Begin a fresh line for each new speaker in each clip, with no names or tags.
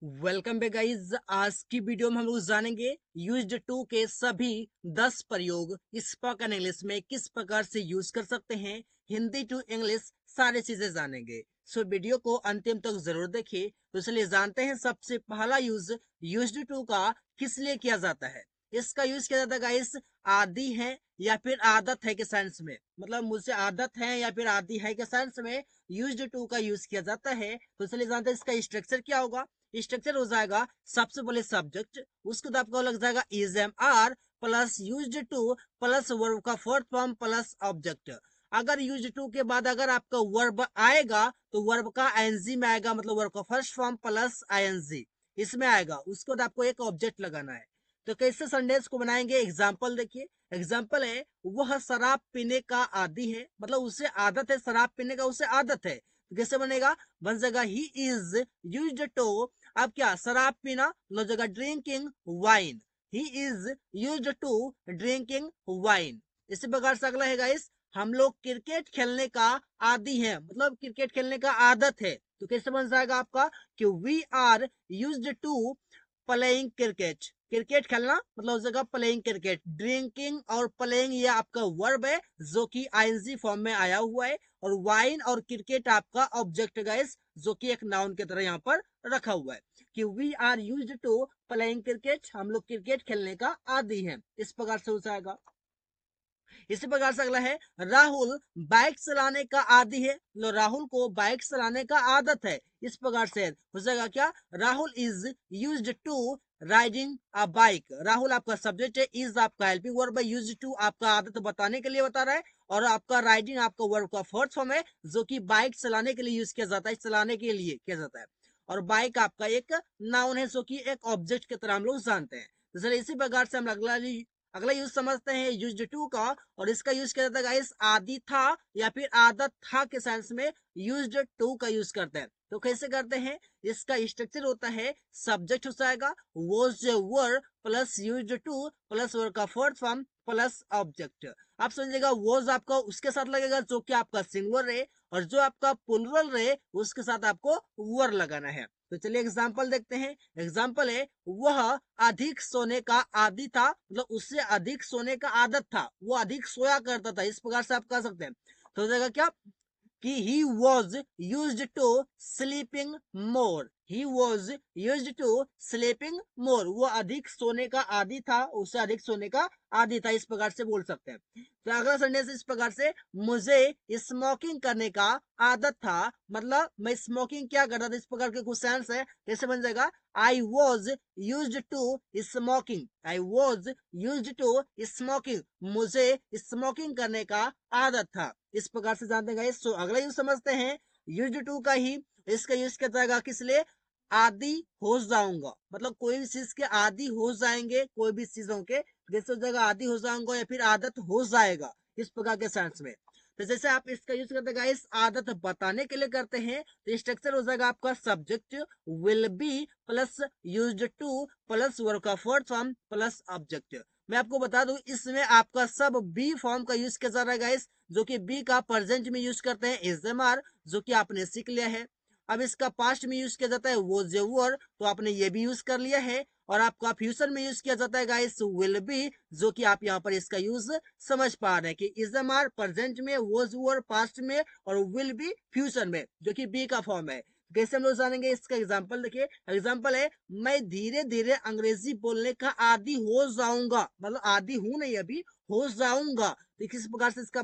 Welcome back guys. आज की video में हम लोग जानेंगे यूज्ड टू के सभी 10 प्रयोग स्पोकन इंग्लिश में किस प्रकार से यूज कर सकते हैं। हिंदी टू इंग्लिश सारी चीजें जानेंगे। सो वीडियो को अंतिम तक जरूर देखिए। तो चलिए जानते हैं सबसे पहला यूज यूज्ड टू का किस लिए किया जाता है। इसका यूज किया जाता है गाइस आदि है या फिर आदत है के सेंस में, मतलब मुझसे आदत है या फिर आदि है के सेंस में यूज्ड टू का यूज किया जाता है। तो चलिए जानते हैं इसका स्ट्रक्चर क्या होगा। स्ट्रक्चर हो जाएगा सबसे पहले सब्जेक्ट, उसके बाद आपको लग जाएगा is am are plus used to plus verb का फोर्थ फॉर्म प्लस ऑब्जेक्ट। अगर यूज्ड टू के बाद अगर आपका वर्ब आएगा तो वर्ब का आईएनजी में आएगा, मतलब वर्ब का फर्स्ट फॉर्म प्लस आईएनजी इसमें आएगा। उसके बाद आपको एक ऑब्जेक्ट लगाना है। तो कैसे सेंटेंस को बनाएंगे, एग्जाम्पल देखिए। एग्जाम्पल है वह शराब पीने का आदी है, मतलब उसे आदत है शराब पीने का, उसे आदत है। तो कैसे बनेगा, बन जाएगा ही इज यूज्ड टू। अब क्या, शराब पीना, लो जगह drinking wine. He is used to drinking wine. इसी प्रकार से अगला है गाइस, हम लोग क्रिकेट खेलने का आदी हैं, मतलब क्रिकेट खेलने का आदत है। तो कैसे बन जाएगा आपका कि we are used to playing cricket. Cricket खेलना मतलब जगह प्लेइंग क्रिकेट। ड्रिंकिंग और प्लेइंग ये आपका वर्ब है जो कि आईएनजी फॉर्म में आया हुआ है, और वाइन और क्रिकेट आपका ऑब्जेक्ट गाइस जो कि एक नाउन की तरह यहाँ पर रखा हुआ है कि we are used to playing cricket, हम लोग क्रिकेट खेलने का आदी हैं। इस प्रकार से हो जाएगा। इसी प्रकार से अगला है राहुल बाइक चलाने का आदी है, लो राहुल को बाइक चलाने का आदत है। इस प्रकार से हो जाएगा क्या, Rahul is used to riding a bike. Rahul आपका सब्जेक्ट है, इज आपका हेल्पिंग वर्ब है, यूज्ड टू आपका आदत बताने के लिए बता रहा है, और आपका राइडिंग आपका वर्ब का फोर्थ फॉर्म है जो कि बाइक चलाने के लिए यूज किया जाता है, चलाने के लिए किया जाता है। और बाइक आपका एक नाउन है जो कि एक ऑब्जेक्ट की तरह हम लोग जानते हैं। तो चलिए इसी प्रकार से हम अगला यूज समझते हैं यूज्ड टू का। और इसका यूज किया जाता है गाइस आदि था या फिर आदत था के सेंस में यूज्ड टू का यूज करते हैं। तो कैसे करते हैं, इसका स्ट्रक्चर होता है सब्जेक्ट हो जाएगा was were plus used to plus verb का फोर्थ फॉर्म प्लस ऑब्जेक्ट। आप समझिएगा वॉज आपका उसके साथ लगेगा जो कि आपका सिंगुलर है, और जो आपका प्लुरल है उसके साथ आपको वर लगाना है। तो चलिए एग्जाम्पल देखते हैं। एग्जाम्पल है वह अधिक सोने का आदी था, मतलब उससे अधिक सोने का आदत था, वो अधिक सोया करता था। इस प्रकार से आप कह सकते हैं। तो हो जाएगा क्या कि he was used to sleeping more, he was used to sleeping more, वो अधिक सोने का आदी था, उससे अधिक सोने का आदी था। इस प्रकार से बोल सकते हैं। तो अगला सेंटेंस इस प्रकार से, मुझे स्मोकिंग करने का आदत था, मतलब मैं स्मोकिंग क्या करता था। इस प्रकार के कुछ सेंस है, कैसे बन जाएगा, I was used to smoking, I was used to smoking, मुझे स्मोकिंग करने का आदत था। इस प्रकार से जानते हैं। सो अगला यूज समझते हैं यूज्ड टू का ही। इसका यूज किया जाएगा किस लिए, आदि हो जाऊंगा, मतलब कोई भी चीज के आदि हो जाएंगे, कोई भी चीजों के जैसे हो जाएगा आदि हो जाऊंगा या फिर आदत हो जाएगा, इस प्रकार के सेंस में। तो जैसे आप इसका यूज करते हैं इस आदत बताने के लिए करते हैं, तो स्ट्रक्चर हो जाएगा आपका subject will be plus used to plus verb का फोर्थ फॉर्म प्लस ऑब्जेक्ट। मैं आपको बता दूं इसमें आपका सब बी फॉर्म का यूज किया जा रहा है गाइस, जो कि बी का प्रेजेंट में यूज करते हैं इज एम आर, जो कि आपने सीख लिया है। अब इसका पास्ट में यूज किया जाता है वो जे वर, तो आपने ये भी यूज कर लिया है। और आपका फ्यूचर में यूज किया जाता है गाइस विल बी, जो कि आप यहाँ पर इसका यूज समझ पा रहे हैं कि इज एम आर प्रेजेंट में, वॉज वर पास्ट में, और विल बी फ्यूचर में, जो कि बी का फॉर्म है। कैसे हम लोग जानेंगे, इसका एग्जाम्पल देखिए। एग्जाम्पल है मैं धीरे धीरे अंग्रेजी बोलने का आदी हो जाऊंगा, मतलब आदी हूं नहीं अभी, हो जाऊंगा। तो किस प्रकार से इसका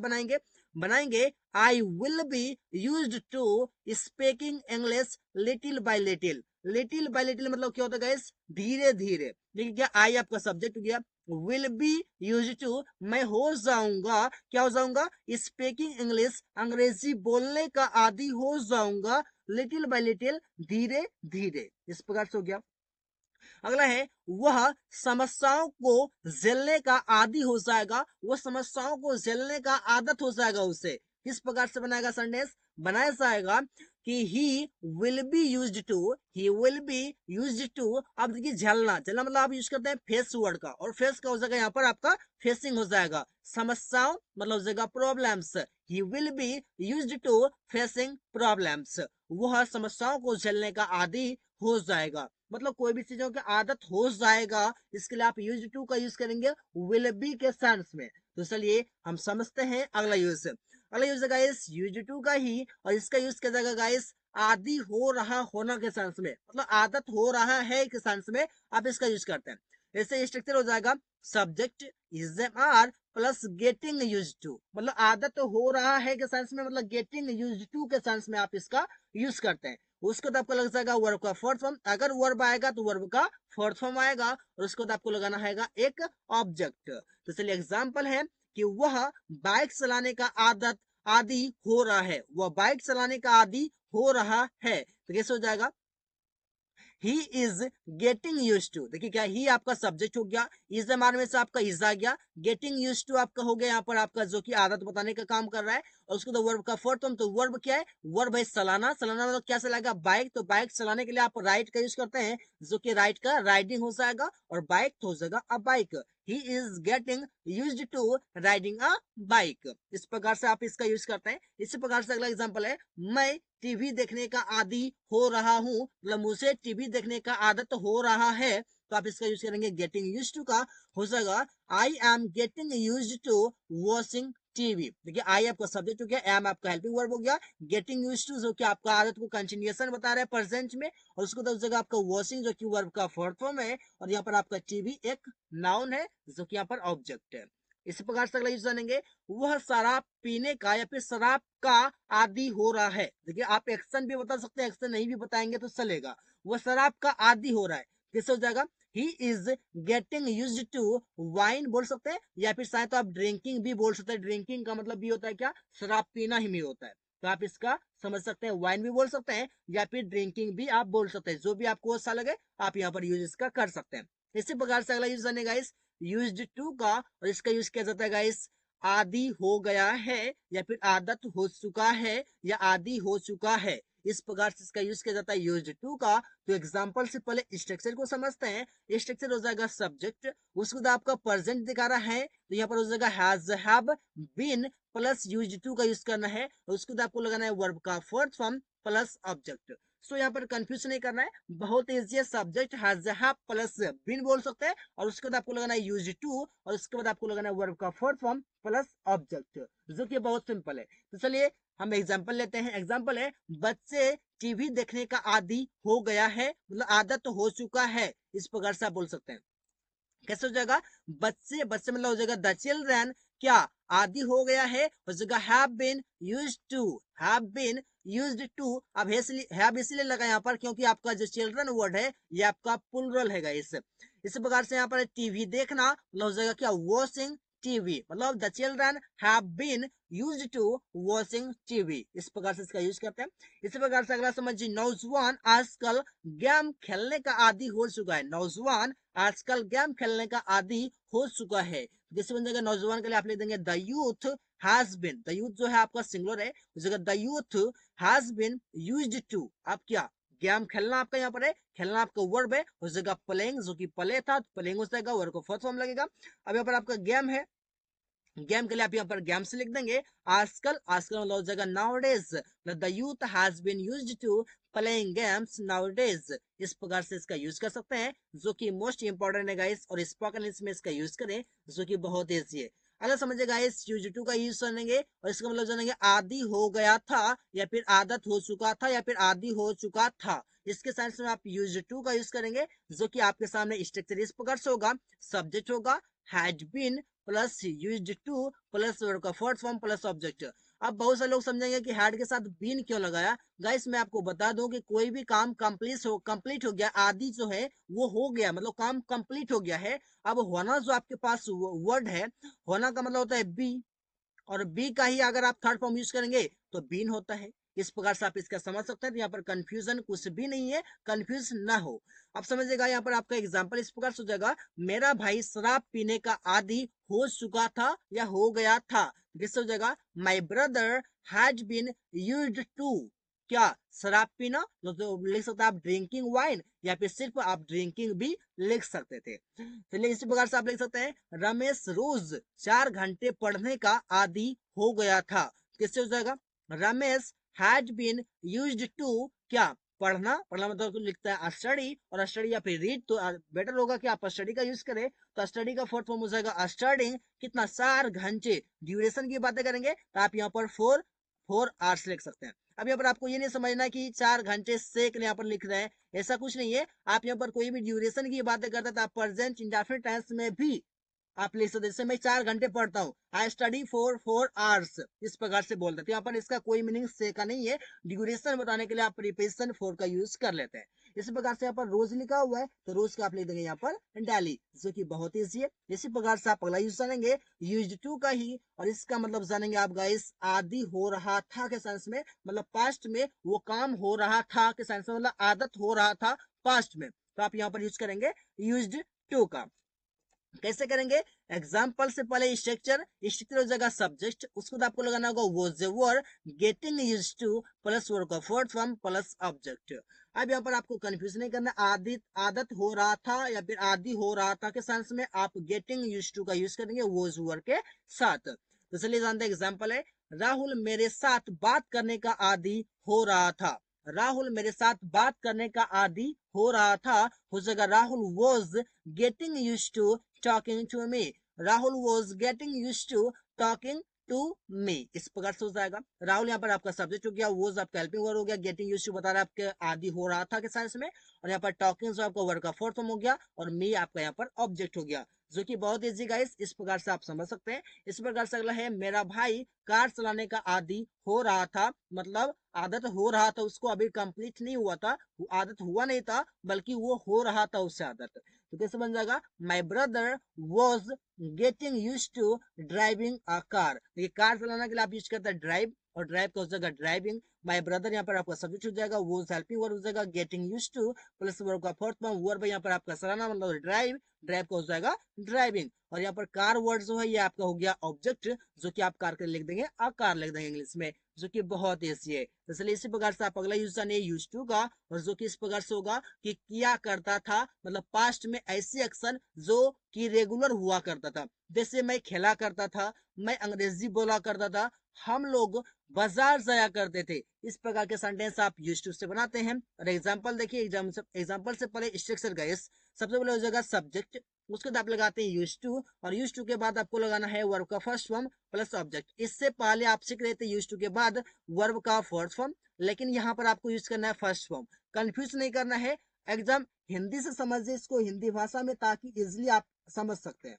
बनाएंगे I will be used to speaking English little by little. Little by little मतलब क्या होता है गाइस, धीरे धीरे। देखिए क्या, आई आपका सब्जेक्ट हो गया, विल बी यूज्ड टू मैं हो जाऊंगा, क्या हो जाऊंगा, स्पीकिंग इंग्लिश अंग्रेजी बोलने का आदी हो जाऊंगा, लिटिल बाय लिटिल धीरे धीरे। इस प्रकार से हो गया। अगला है वह समस्याओं को झेलने का आदी हो जाएगा, वह समस्याओं को झेलने का आदत हो जाएगा उसे। किस प्रकार से बनाएगा सेंटेंस, बनाया जाएगा कि he will be used to, he will be used to. अब देखिए झेलना, झेलना मतलब आप यूज करते हैं फेस वर्ड का, और फेस का हो जाएगा यहाँ पर आपका फेसिंग हो जाएगा। समस्याओं मतलब हो जाएगा problems, he will be used to facing problems, वह समस्याओं को झेलने का आदी हो जाएगा। मतलब कोई भी चीजों की आदत हो जाएगा, इसके लिए आप यूज टू का यूज करेंगे विल बी के सेंस में। तो चलिए हम समझते हैं अगला यूज। अगला यूज है गाइस यूज टू का ही, और इसका यूज किया जाएगा गाइस आदि हो रहा होना के सेंस में, मतलब आदत हो रहा है के सेंस में आप इसका यूज करते हैं। ऐसे स्ट्रक्चर हो जाएगा subject is are plus getting use to, मतलब आदत हो रहा है के सेंस में, मतलब गेटिंग यूज टू के सेंस में आप इसका यूज करते हैं। उसके बाद आपको लग जाएगा वर्ब का फोर्थ फॉर्म, अगर वर्ब आएगा तो वर्ब का फोर्थ फॉर्म आएगा, और उसके बाद आपको लगाना है एक ऑब्जेक्ट। तो चलिए एग्जाम्पल है कि वह बाइक चलाने का आदत आदि हो रहा है, वह बाइक चलाने का आदि हो रहा है, तो कैसे हो जाएगा he is getting use to. देखिए क्या ही आपका सब्जेक्ट हो गया, इज मार में से आपका इज आ गया, गेटिंग यूज टू आपका हो गया यहाँ पर आपका जो कि आदत बताने का काम कर रहा है, और उसको तो वर्ब का फोर्थ फॉर्म, तो वर्ब क्या है, वर्ब है चलाना। चलाना मतलब क्या चलाएगा बाइक, तो बाइक चलाने के लिए आप राइड का यूज करते हैं, जो कि राइड का राइडिंग हो जाएगा, और बाइक तो हो जाएगा a bike. He is getting use to riding a bike, इस प्रकार से आप इसका यूज करते हैं। इसी प्रकार से अगला एग्जाम्पल है मैं टीवी देखने का आदि हो रहा हूँ, मतलब मुझे टीवी देखने का आदत हो रहा है, तो आप इसका यूज करेंगे गेटिंग यूज टू का, हो जाएगा I am getting use to watching TV. देखिए आई आपका सब्जेक्ट हो गया, एम आपका हेल्पिंग वर्ब हो गया, गेटिंग यूज टू जो कि आपका आदत को कंटिन्यूएशन बता रहा है प्रेजेंट में, और उसको तो जगह आपका वॉचिंग जो कि वर्ब का फोर्थ फॉर्म है, और यहाँ पर आपका टीवी एक नाउन है जो कि यहाँ पर ऑब्जेक्ट है। इसी प्रकार से अगला यूज जानेंगे वह शराब पीने का या फिर शराब का आदि हो रहा है। देखिए आप एक्शन भी बता सकते हैं, एक्शन नहीं भी बताएंगे तो चलेगा, वह शराब का आदि हो रहा है, कैसे हो जाएगा he is getting use to wine बोल सकते हैं, या फिर शायद तो आप ड्रिंकिंग भी बोल सकते हैं, ड्रिंकिंग का मतलब भी होता है क्या, शराब पीना ही में होता है, तो आप इसका समझ सकते हैं वाइन भी बोल सकते हैं, या फिर ड्रिंकिंग भी आप बोल सकते हैं, जो भी आपको अच्छा लगे आप यहाँ पर यूज इसका कर सकते हैं। इसी प्रकार से अगला यूज जाने गाइस यूज टू का, और इसका यूज किया जाता है गाइस आदि हो गया है, या फिर आदत हो चुका है, या आदि हो चुका है, इस प्रकार से इसका यूज किया जाता है यूज टू का। तो एग्जांपल से पहले स्ट्रक्चर को समझते हैं। स्ट्रक्चर हो जाएगा सब्जेक्ट, उसके बाद आपका प्रेजेंट दिखा रहा है, तो यहाँ पर हो जाएगा has have been plus use to का यूज करना है, और उसके बाद आपको लगाना है वर्ब का fourth form plus object. So यहाँ पर कंफ्यूज नहीं करना है, बहुत इजी है, subject has have plus been बोल सकते हैं, और उसके बाद आपको लगाना है यूज टू, और उसके बाद आपको लगाना है वर्ब का फोर्थ फॉर्म प्लस ऑब्जेक्ट, जो कि बहुत सिंपल है। तो चलिए हम एग्जाम्पल लेते हैं। एग्जाम्पल है बच्चे टीवी देखने का आदि हो गया है, मतलब आदत हो चुका है, इस प्रकार से आप बोल सकते हैं। कैसे हो जाएगा बच्चे, बच्चे मतलब हो जाएगा द चिल्ड्रन क्या आदि हो गया है, हो जाएगा have been used to, have been used to. अब हैव इसलिए लगा यहाँ पर क्योंकि आपका जो चिल्ड्रन वर्ड है ये आपका प्लुरल है गाइस। इसी प्रकार से यहाँ पर टीवी देखना मतलब हो जाएगा क्या वॉचिंग टीवी, मतलब the children have been used to watching TV, इस प्रकार से इसका यूज करते हैं। इसी प्रकार से अगला समझिए नौजवान आजकल गेम खेलने का आदि हो चुका है, नौजवान आजकल गेम खेलने का आदि हो चुका है, जैसे बन जाएगा नौजवान के लिए आप लिख देंगे the youth has been, the youth जो है आपका सिंगुलर है, उस जगह the youth has been used to, आप क्या गेम खेलना आपका यहाँ पर है, खेलना आपका वर्ब है, उस जगह प्लेइंग जो कि प्ले था, प्लेइंग हो जाएगा, वर्ब को फर्स्ट फॉर्म लगेगा। अब यहाँ पर आपका गेम है, गेम के लिए आप यहाँ पर गेम्स लिख देंगे, आजकल, आजकल मतलब हो जाएगा nowadays, the youth has been used to playing games nowadays, इस प्रकार से इसका यूज कर सकते हैं, जो कि मोस्ट इंपॉर्टेंट है गाइस, और स्पोकन इंग्लिश में इसका यूज करें जो कि बहुत ईजी है। अगर समझे गाइस यूज टू का यूज करेंगे, और इसका मतलब जानेंगे आदि हो गया था, या फिर आदत हो चुका था, या फिर आदि हो चुका था, इसके साइंस में आप यूज टू का यूज करेंगे, जो कि आपके सामने स्ट्रक्चर इस प्रकार से होगा, सब्जेक्ट होगा had been plus used to plus verb का फोर्थ फॉर्म प्लस ऑब्जेक्ट। अब बहुत सारे लोग समझेंगे कि हैड के साथ बीन क्यों लगाया। गाइस मैं आपको बता दूं कि कोई भी काम कंप्लीट हो गया, आदि जो है वो हो गया, मतलब काम कंप्लीट हो गया है। अब होना जो आपके पास वर्ड है, होना का मतलब होता है बी, और बी का ही अगर आप थर्ड फॉर्म यूज करेंगे तो बीन होता है, इस प्रकार से आप इसका समझ सकते हैं। तो यहाँ पर कंफ्यूजन कुछ भी नहीं है, कंफ्यूज ना हो। आप समझिएगा यहाँ पर आपका एग्जांपल इस प्रकार से हो जाएगा मेरा भाई शराब पीने का आदि हो चुका था या हो गया था, जिससे हो जाएगा my brother has been used to क्या शराब पीना, तो लिख सकते हैं आप ड्रिंकिंग वाइन, या फिर सिर्फ आप ड्रिंकिंग भी लिख सकते थे। चलिए इसी प्रकार से आप लिख सकते हैं रमेश रोज 4 घंटे पढ़ने का आदि हो गया था, किससे हो जाएगा Ramesh had been used to क्या पढ़ना, पढ़ना मतलब लिखता है स्टडी, और स्टडी या फिर रीड, तो बेटर होगा कि आप स्टडी का यूज करें। तो स्टडी का फोर्थ फॉर्म हो जाएगा स्टडिंग, कितना 4 घंटे। ड्यूरेशन की बातें करेंगे तो आप यहाँ पर 4 आवर्स लिख सकते हैं। अब यहाँ पर आपको ये नहीं समझना कि 4 घंटे से यहाँ पर लिख रहे हैं, ऐसा कुछ नहीं है। आप यहाँ पर कोई भी ड्यूरेशन की बातें करते हैं तो आप प्रेजेंट इंडेफिनिट टेंस में भी आप लिख सकते, जैसे मैं 4 घंटे पढ़ता हूँ, आई स्टडी फॉर 4 आवर्स, इस प्रकार से बोलते हैं। तो यहाँ पर इसका कोई मीनिंग से का नहीं है, ड्यूरेशन बताने के लिए आप प्रीपोजिशन फॉर का यूज कर लेते हैं। इसी प्रकार से यहाँ पर रोज लिखा हुआ है तो रोज का आप लिख देंगे यहाँ पर डेली, जो कि बहुत ईजी है। इसी प्रकार से आप अगला यूज जानेंगे यूज टू का ही, और इसका मतलब जानेंगे आप गाइस आदि हो रहा था के सेंस में, मतलब पास्ट में वो काम हो रहा था के सेंस में, मतलब आदत हो रहा था पास्ट में। तो आप यहाँ पर यूज करेंगे यूज्ड टू का। कैसे करेंगे? एग्जाम्पल से पहले स्ट्रक्चर, स्ट्रक्चर हो जाएगा सब्जेक्ट, उसको तो आपको लगाना होगा was were, getting used to plus verb का फोर्थ फॉर्म प्लस ऑब्जेक्ट। अब यहाँ पर आपको कंफ्यूज नहीं करना, आदत हो रहा था या फिर आदि हो रहा था के सेंस में आप गेटिंग यूज्ड टू का यूज करेंगे was वर के साथ। तो चलिए जानते हैं, एग्जाम्पल है राहुल मेरे साथ बात करने का आदि हो रहा था। राहुल मेरे साथ बात करने का आदि हो रहा था, हो जाएगा Rahul was getting used to talking to me. Rahul was getting used to talking to me, इस प्रकार से हो जाएगा। राहुल यहाँ पर आपका सब्जेक्ट हो गया, वॉज आपका हेल्पिंग वर्ब हो गया, गेटिंग यूज्ड टू बता रहा है आपके आदि हो रहा था के सेंस में, और यहाँ पर टॉकिंग जो आपका वर्ब का फोर्थ फॉर्म हो गया, और मी आपका यहाँ पर ऑब्जेक्ट हो गया, जो कि बहुत इजी गाइस, इस प्रकार से आप समझ सकते हैं। इस प्रकार से अगला है मेरा भाई कार चलाने का आदि हो रहा था, मतलब आदत हो रहा था, उसको अभी कंप्लीट नहीं हुआ था, आदत हुआ नहीं था, बल्कि वो हो रहा था उससे आदत। तो कैसे बन जाएगा? My brother was getting use to driving a car. ये कार चलाने के लिए आप यूज करते हैं ड्राइव, और ड्राइव का हो जाएगा ड्राइविंग। माई ब्रदर यहाँ पर आपका सब्जेक्ट हो जाएगा, वो हेल्पिंग वर्ब हो जाएगा, getting use to plus verb का फोर्थ फॉर्म वर्ब यहाँ पर आपका चलाना, मतलब ड्राइव, ड्राइव का हो जाएगा ड्राइविंग। और यहाँ पर कार वर्ड जो है ये आपका हो गया ऑब्जेक्ट, जो कि आप कार के लिए लिख देंगे आ कार लिख देंगे इंग्लिश में, जो कि बहुत ईजी है। तो चलिए इसी प्रकार से आप अगला यूज जानिए यूज टू का, और जो कि इस प्रकार से होगा कि किया करता था, मतलब पास्ट में ऐसी एक्शन जो कि रेगुलर हुआ करता था। जैसे मैं खेला करता था, मैं अंग्रेजी बोला करता था, हम लोग बाजार जाया करते थे, इस प्रकार के सेंटेंस आप यूज टू से बनाते हैं। और एग्जाम्पल देखिए, एग्जाम्पल से पहले स्ट्रक्चर का सबसे पहले हो जाएगा सब्जेक्ट, उसके बाद आप लगाते हैं यूज टू, और यूज टू के बाद आपको लगाना है वर्ब का फर्स्ट फॉर्म प्लस ऑब्जेक्ट। इससे पहले आप सीख रहे थे यूज टू के बाद वर्ब का फोर्थ फॉर्म, लेकिन यहाँ पर आपको यूज करना है फर्स्ट फॉर्म। कंफ्यूज नहीं करना है, एग्जाम हिंदी से समझिए इसको, हिंदी भाषा में, ताकि इजिली आप समझ सकते हैं।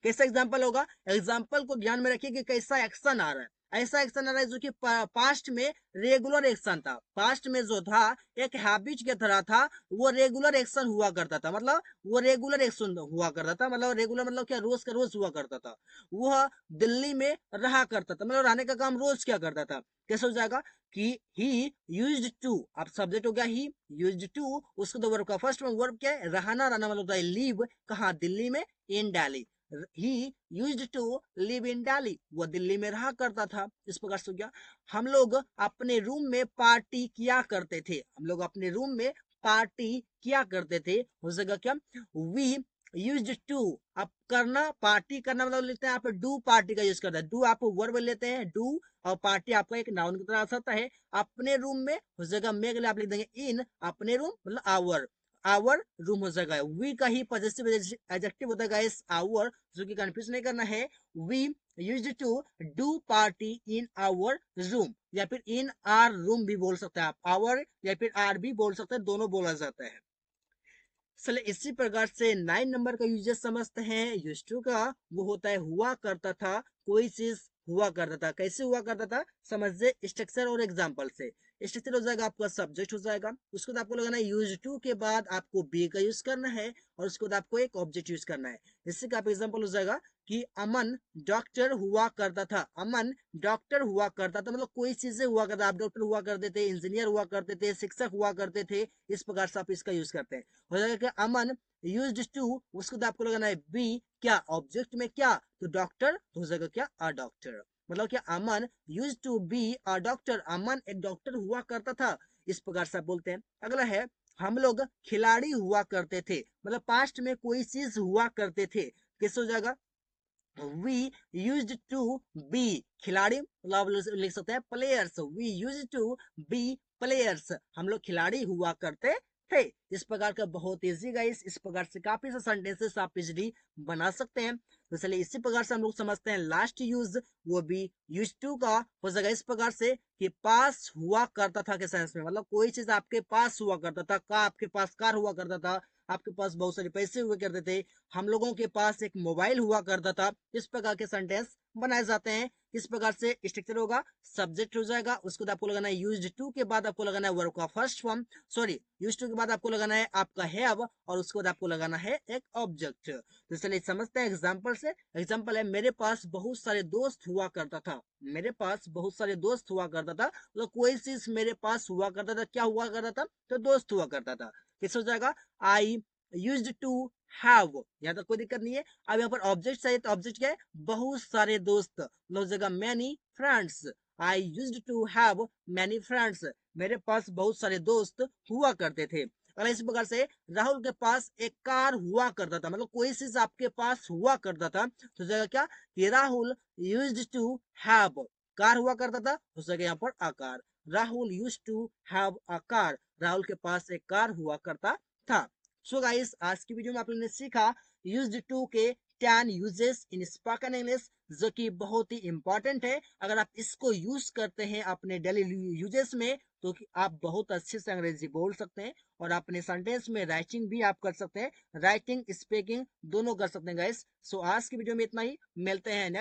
कैसा एग्जाम्पल होगा? एग्जाम्पल को ध्यान में रखिए कि कैसा एक्शन आ रहा है। ऐसा एक्शन आ रहा है जो कि पास्ट में रेगुलर एक्शन था, पास्ट में जो था एक हैबिट के तरह था, वो रेगुलर एक्शन हुआ करता था, मतलब वो रेगुलर एक्शन हुआ करता था, मतलब रेगुलर मतलब क्या, रोज का रोज हुआ करता था। वह दिल्ली में रहा करता था, मतलब रहने का काम रोज क्या करता था। कैसे हो जाएगा कि ही यूज्ड टू, अब सब्जेक्ट हो गया ही, यूज्ड टू, उसको तो वर्ब का फर्स्ट वर्ब क्या है, रहना, रहना मतलब होता है लीव, कहाँ, दिल्ली में, in Delhi. He used to live in Delhi, वो दिल्ली में रहा करता था, इस प्रकार से हो गया। हम लोग अपने रूम में पार्टी किया करते थे, हम लोग अपने रूम में पार्टी किया करते थे, हो जाएगा क्या, वी यूज्ड टू। अब करना, पार्टी करना मतलब लेते हैं आप डू, पार्टी का यूज करते हैं, डू आप वर्ब लेते हैं डू, और पार्टी आपका एक नाउन की तरह आ सकता है। अपने रूम में हो जाएगा, में के लिए आप लिख देंगे इन, अपने रूम मतलब आवर रूम हो जाएगा। वी का ही पॉजिटिव एडजेक्टिव होता है गाइस आवर, जो कि कंफ्यूज नहीं करना है। We used to do party in our room, या फिर इन आर रूम भी बोल सकते हैं आप, आवर या फिर आर भी बोल सकते हैं, दोनों बोला जाता है। चलिए इसी प्रकार से 9 नंबर का यूजेस समझते हैं यूज टू का। वो होता है हुआ करता था, कोई चीज हुआ करता था। कैसे हुआ करता था समझिए स्ट्रक्चर और एग्जांपल से। स्ट्रक्चर हो जाएगा आपका सब्जेक्ट हो जाएगा, उसके बाद आपको लगाना है यूज टू के बाद आपको बी का यूज करना है, और उसके बाद आपको एक ऑब्जेक्ट यूज करना है। इससे का एग्जाम्पल हो जाएगा कि अमन डॉक्टर हुआ करता था, अमन डॉक्टर हुआ करता था, मतलब कोई चीजें हुआ करता, आप डॉक्टर हुआ करते थे, इंजीनियर हुआ करते थे, शिक्षक हुआ करते थे, इस प्रकार से आप इसका यूज करते हैं। हो जाएगा कि अमन यूज्ड टू, उसको आपको लगाना है बी, क्या ऑब्जेक्ट में क्या, तो डॉक्टर, तो हो जाएगा क्या अ डॉक्टर, मतलब क्या Aman used to be a doctor, Aman एक डॉक्टर हुआ करता था, इस प्रकार से आप बोलते हैं। अगला है हम लोग खिलाड़ी हुआ करते थे, मतलब पास्ट में कोई चीज हुआ करते थे, कैसे हो जाएगा, वी यूज्ड टू बी, खिलाड़ी मतलब लिख सकते हैं players, we used to be players, हम लोग खिलाड़ी हुआ करते थे। इस प्रकार का बहुत इजी गाइस, इस प्रकार से काफी सारे सेंटेंसेस आप इजिली बना सकते हैं। तो चलिए इसी प्रकार से हम लोग समझते हैं लास्ट यूज, वो भी यूज टू का हो जाएगा इस प्रकार से कि पास हुआ करता था के सेंस में, मतलब कोई चीज आपके पास हुआ करता था, का आपके पास कार हुआ करता था, आपके पास बहुत सारे पैसे हुआ करते थे, हम लोगों के पास एक मोबाइल हुआ करता था। इस प्रकार के सेंटेंस बनाए जाते हैं। इस प्रकार से स्ट्रक्चर होगा, सब्जेक्ट हो जाएगा, उसके बाद आपको लगाना है यूज्ड टू के बाद आपको लगाना है वर्ब का first form, sorry used to के बाद आपको लगाना है आपका हैव, और उसके बाद आपको लगाना है एक ऑब्जेक्ट। तो चलिए समझते हैं एग्जांपल से। एग्जांपल है, मेरे पास बहुत सारे दोस्त हुआ करता था। मेरे पास बहुत सारे दोस्त हुआ करता था, तो कोई चीज मेरे पास हुआ करता था, क्या हुआ करता था, तो दोस्त हुआ करता था। किस हो जाएगा, आई यूज्ड टू हैव, यहाँ तक कोई दिक्कत नहीं है। अब यहाँ पर ऑब्जेक्ट चाहिए, तो ऑब्जेक्ट क्या है, बहुत सारे दोस्त, मतलब जगह many friends. I used to have many friends, मेरे पास बहुत सारे दोस्त हुआ करते थे। अगर इस प्रकार से राहुल के पास एक कार हुआ करता था, मतलब कोई चीज आपके पास हुआ करता था, तो जगह क्या कि Rahul used to have car हुआ करता था, हो सके यहाँ पर a car. Rahul used to have a car, Rahul के पास एक कार हुआ करता था। सो गाइस, आज की वीडियो में आप लोगों ने सीखा यूज्ड टू के 10 यूजेस इन स्पोकन इंग्लिश, जो कि बहुत ही इंपॉर्टेंट है। अगर आप इसको यूज करते हैं अपने डेली यूजेस में, तो कि आप बहुत अच्छे से अंग्रेजी बोल सकते हैं, और अपने सेंटेंस में राइटिंग भी आप कर सकते हैं, राइटिंग स्पीकिंग दोनों कर सकते हैं गाइस। सो आज की वीडियो में इतना ही, मिलते हैं नेक्स्ट